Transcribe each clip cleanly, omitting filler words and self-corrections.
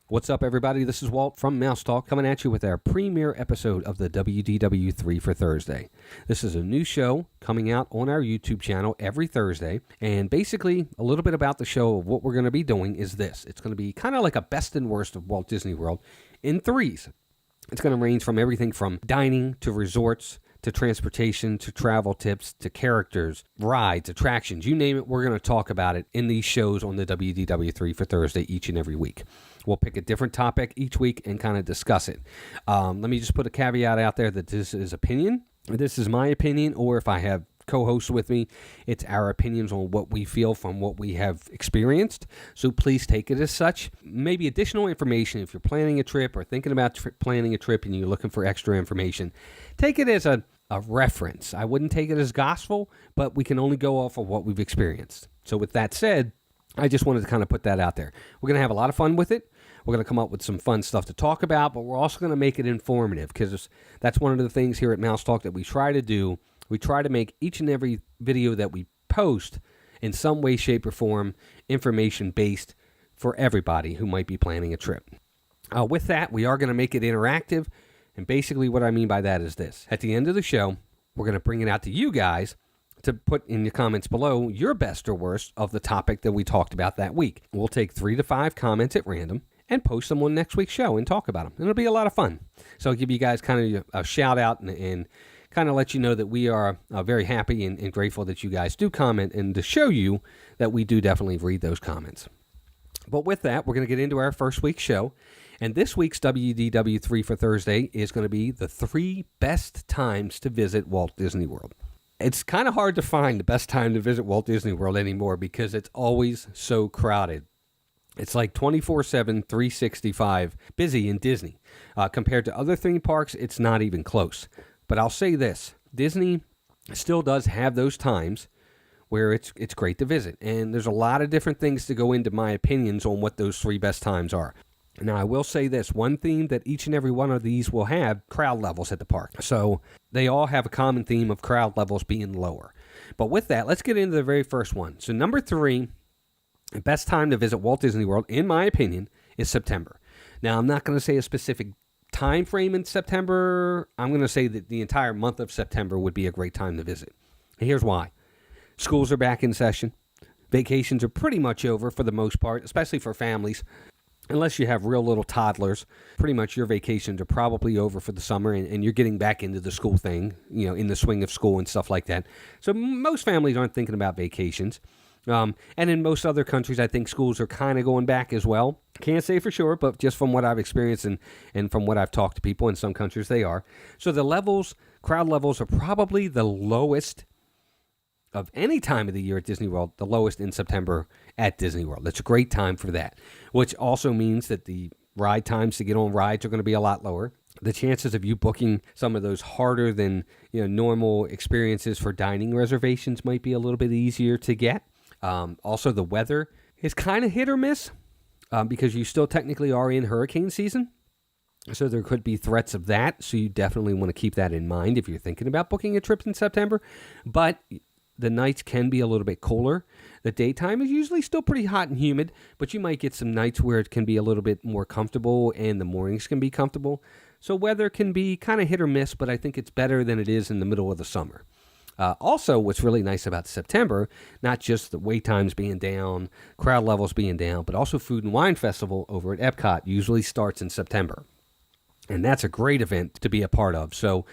What's up, everybody? This is Walt from Mouse Talk coming at you with our premiere episode of the WDW3 for Thursday. This is a new show coming out on our YouTube channel every Thursday, and basically a little bit about the show of what we're going to be doing is this. It's going to be kind of like a best and worst of Walt Disney World in threes. It's going to range from everything from dining to resorts to transportation, to travel tips, to characters, rides, attractions, you name it, we're going to talk about it in these shows on the WDW3 for Thursday each and every week. We'll pick a different topic each week and kind of discuss it. Let me just put a caveat out there that this is opinion. This is my opinion, or if I have co-hosts with me, it's our opinions on what we feel from what we have experienced. So please take it as such. Maybe additional information if you're planning a trip or thinking about planning a trip and you're looking for extra information. Take it as a reference. I wouldn't take it as gospel, but we can only go off of what we've experienced. So with that said, I just wanted to kind of put that out there. We're going to have a lot of fun with it. We're going to come up with some fun stuff to talk about, but we're also going to make it informative because that's one of the things here at Mouse Talk that we try to do. We try to make each and every video that we post in some way, shape, or form information-based for everybody who might be planning a trip. With that, we are going to make it interactive, and basically what I mean by that is this. At the end of the show, we're going to bring it out to you guys to put in the comments below your best or worst of the topic that we talked about that week. We'll take 3 to 5 comments at random and post them on next week's show and talk about them. And it'll be a lot of fun. So I'll give you guys kind of a shout out and kind of let you know that we are very happy and grateful that you guys do comment and to show you that we do definitely read those comments. But with that, we're going to get into our first week's show. And this week's WDW3 for Thursday is going to be the 3 best times to visit Walt Disney World. It's kind of hard to find the best time to visit Walt Disney World anymore because it's always so crowded. It's like 24/7, 365 busy in Disney. Compared to other theme parks, it's not even close. But I'll say this, Disney still does have those times where it's great to visit. And there's a lot of different things to go into my opinions on what those 3 best times are. Now, I will say this, one theme that each and every one of these will have, crowd levels at the park. So they all have a common theme of crowd levels being lower. But with that, let's get into the very first one. So number 3, the best time to visit Walt Disney World, in my opinion, is September. Now, I'm not going to say a specific time frame in September. I'm going to say that the entire month of September would be a great time to visit. And here's why. Schools are back in session. Vacations are pretty much over for the most part, especially for families. Unless you have real little toddlers, pretty much your vacations are probably over for the summer and you're getting back into the school thing, in the swing of school and stuff like that. So most families aren't thinking about vacations. And in most other countries, I think schools are kind of going back as well. Can't say for sure, but just from what I've experienced and from what I've talked to people in some countries, they are. So the crowd levels are probably the lowest of any time of the year at Disney World, the lowest in September at Disney World. That's a great time for that, which also means that the ride times to get on rides are going to be a lot lower. The chances of you booking some of those harder than normal experiences for dining reservations might be a little bit easier to get. Also, the weather is kind of hit or miss because you still technically are in hurricane season. So there could be threats of that. So you definitely want to keep that in mind if you're thinking about booking a trip in September. But the nights can be a little bit cooler. The daytime is usually still pretty hot and humid, but you might get some nights where it can be a little bit more comfortable and the mornings can be comfortable. So weather can be kind of hit or miss, but I think it's better than it is in the middle of the summer. Also, what's really nice about September, not just the wait times being down, crowd levels being down, but also Food and Wine Festival over at Epcot usually starts in September. And that's a great event to be a part of. So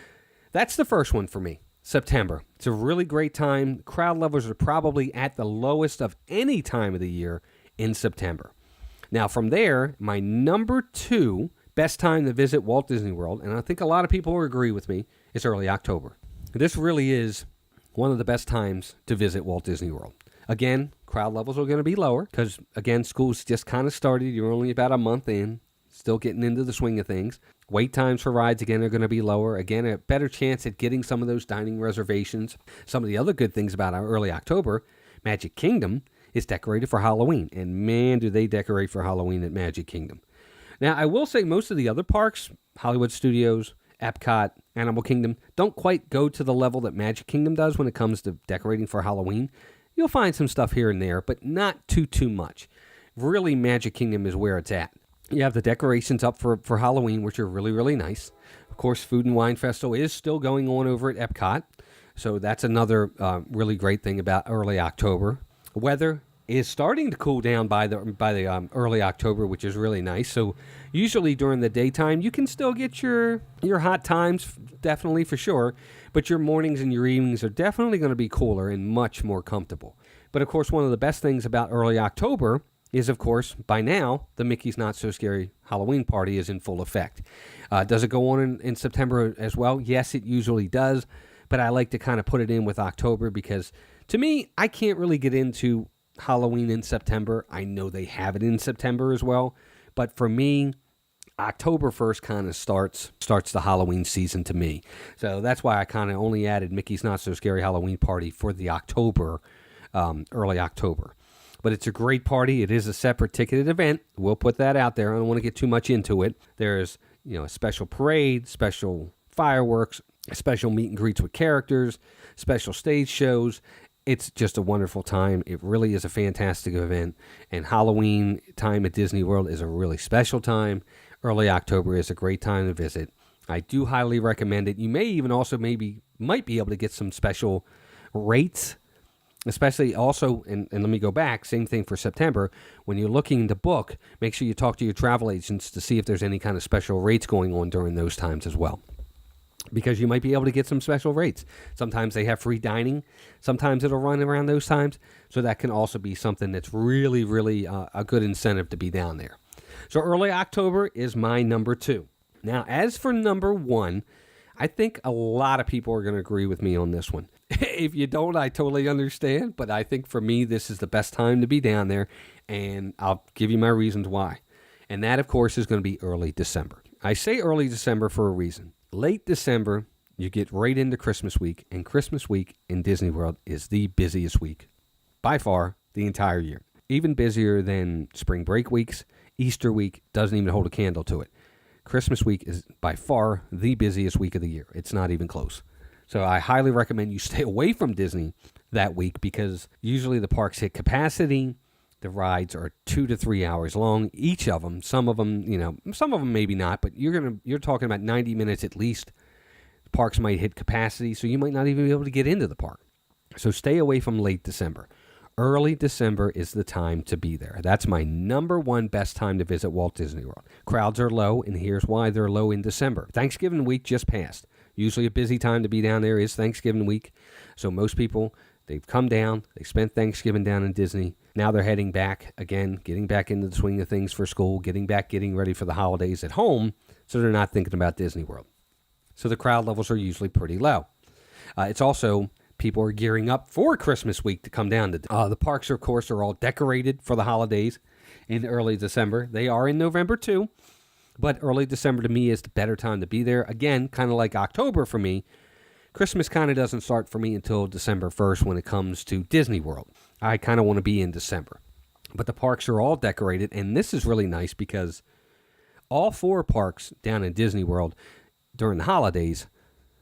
that's the first one for me, September. It's a really great time. Crowd levels are probably at the lowest of any time of the year in September. Now, from there, my number 2 best time to visit Walt Disney World, and I think a lot of people will agree with me, is early October. This really is one of the best times to visit Walt Disney World. Again, crowd levels are going to be lower because, again, school's just kind of started. You're only about a month in, still getting into the swing of things. Wait times for rides, again, are going to be lower. Again, a better chance at getting some of those dining reservations. Some of the other good things about our early October, Magic Kingdom is decorated for Halloween. And man, do they decorate for Halloween at Magic Kingdom. Now, I will say most of the other parks, Hollywood Studios, Epcot, Animal Kingdom, don't quite go to the level that Magic Kingdom does when it comes to decorating for Halloween. You'll find some stuff here and there, but not too much. Really, Magic Kingdom is where it's at. You have the decorations up for Halloween, which are really, really nice. Of course, Food and Wine Festival is still going on over at Epcot. So that's another really great thing about early October. Weather is starting to cool down by the early October, which is really nice. So usually during the daytime, you can still get your hot times, definitely for sure. But your mornings and your evenings are definitely going to be cooler and much more comfortable. But of course, one of the best things about early October is, of course, by now, the Mickey's Not So Scary Halloween Party is in full effect. Does it go on in September as well? Yes, it usually does. But I like to kind of put it in with October because, to me, I can't really get into Halloween in September. I know they have it in September as well. But for me, October 1st kind of starts the Halloween season to me. So that's why I kind of only added Mickey's Not So Scary Halloween Party for the October, early October. But it's a great party. It is a separate ticketed event. We'll put that out there. I don't want to get too much into it. There's, a special parade, special fireworks, special meet and greets with characters, special stage shows. It's just a wonderful time. It really is a fantastic event. And Halloween time at Disney World is a really special time. Early October is a great time to visit. I do highly recommend it. You may even also might be able to get some special rates, especially also, and let me go back, same thing for September. When you're looking to book, make sure you talk to your travel agents to see if there's any kind of special rates going on during those times as well, because you might be able to get some special rates. Sometimes they have free dining. Sometimes it'll run around those times. So that can also be something that's really, really a good incentive to be down there. So early October is my number 2. Now, as for number 1, I think a lot of people are going to agree with me on this one. If you don't, I totally understand. But I think for me, this is the best time to be down there. And I'll give you my reasons why. And that, of course, is going to be early December. I say early December for a reason. Late December, you get right into Christmas week. And Christmas week in Disney World is the busiest week by far the entire year. Even busier than spring break weeks. Easter week doesn't even hold a candle to it. Christmas week is by far the busiest week of the year. It's not even close. So I highly recommend you stay away from Disney that week because usually the parks hit capacity. The rides are 2 to 3 hours long, each of them. Some of them, some of them maybe not, but you're talking about 90 minutes at least. Parks might hit capacity, so you might not even be able to get into the park. So stay away from late December. Early December is the time to be there. That's my number 1 best time to visit Walt Disney World. Crowds are low, and here's why they're low in December. Thanksgiving week just passed. Usually a busy time to be down there is Thanksgiving week. So most people, they've come down, they spent Thanksgiving down in Disney. Now they're heading back again, getting back into the swing of things for school, getting ready for the holidays at home, so they're not thinking about Disney World. So the crowd levels are usually pretty low. It's also, people are gearing up for Christmas week to come down. The parks, of course, are all decorated for the holidays in early December. They are in November too, but early December to me is the better time to be there. Again, kind of like October for me. Christmas kind of doesn't start for me until December 1st when it comes to Disney World. I kind of want to be in December. But the parks are all decorated, and this is really nice because all 4 parks down in Disney World during the holidays,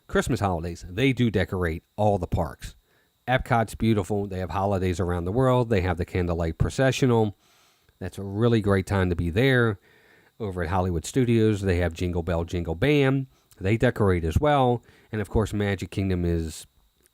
Christmas holidays, they do decorate all the parks. Epcot's beautiful. They have holidays around the world. They have the candlelight processional. That's a really great time to be there. Over at Hollywood Studios, they have Jingle Bell, Jingle Bam. They decorate as well. And, of course, Magic Kingdom is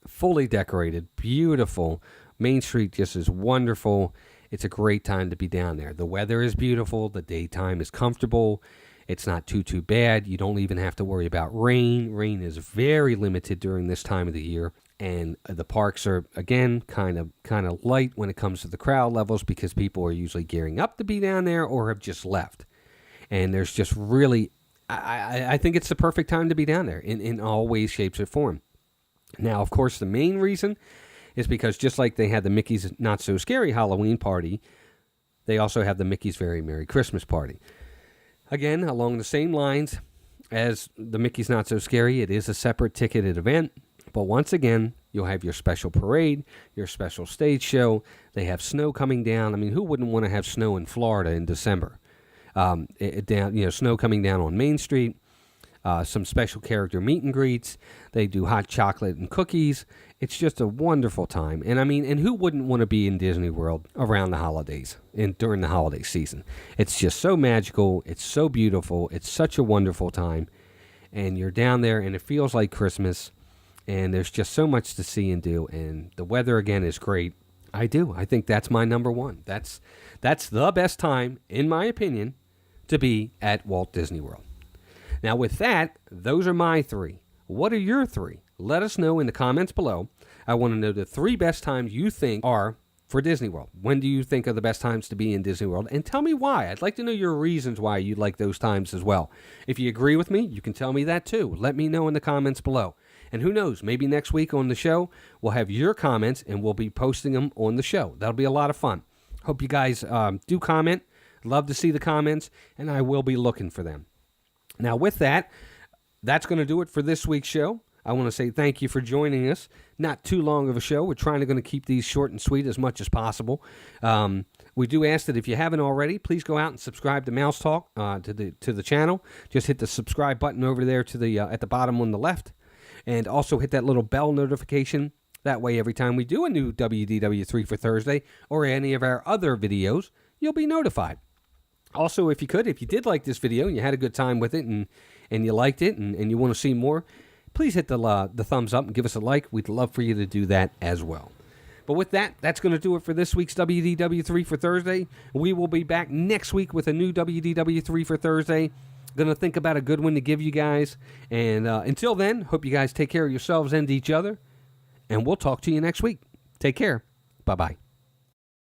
fully decorated, beautiful. Main Street just is wonderful. It's a great time to be down there. The weather is beautiful. The daytime is comfortable. It's not too bad. You don't even have to worry about rain. Rain is very limited during this time of the year. And the parks are, again, kind of light when it comes to the crowd levels because people are usually gearing up to be down there or have just left. And there's just really, I think it's the perfect time to be down there in all ways, shapes, or form. Now, of course, the main reason is because just like they had the Mickey's Not So Scary Halloween Party, they also have the Mickey's Very Merry Christmas Party. Again, along the same lines as the Mickey's Not So Scary, it is a separate ticketed event. But once again, you'll have your special parade, your special stage show. They have snow coming down. I mean, who wouldn't want to have snow in Florida in December? Snow coming down on Main Street. some special character meet and greets. They do hot chocolate and cookies. It's just a wonderful time. And I mean, and who wouldn't want to be in Disney World around the holidays and during the holiday season? It's just so magical. It's so beautiful. It's such a wonderful time. And you're down there and it feels like Christmas. And there's just so much to see and do. And the weather, again, is great. I think that's my number one. That's the best time, in my opinion, to be at Walt Disney World. Now, with that, those are my three. What are your three? Let us know in the comments below. I want to know the three best times you think are for Disney World. When do you think are the best times to be in Disney World? And tell me why. I'd like to know your reasons why you like those times as well. If you agree with me, you can tell me that too. Let me know in the comments below. And who knows, maybe next week on the show, we'll have your comments and we'll be posting them on the show. That'll be a lot of fun. Hope you guys do comment. Love to see the comments, and I will be looking for them. Now, with that, that's going to do it for this week's show. I want to say thank you for joining us. Not too long of a show. We're trying to keep these short and sweet as much as possible. We do ask that if you haven't already, please go out and subscribe to Mouse Talk to the channel. Just hit the subscribe button over there to the at the bottom on the left. And also hit that little bell notification. That way, every time we do a new WDW3 for Thursday or any of our other videos, you'll be notified. Also, if you did like this video and you had a good time with it and you liked it and you want to see more, please hit the thumbs up and give us a like. We'd love for you to do that as well. But with that, that's going to do it for this week's WDW3 for Thursday. We will be back next week with a new WDW3 for Thursday. Going to think about a good one to give you guys. And until then, hope you guys take care of yourselves and each other. And we'll talk to you next week. Take care. Bye-bye.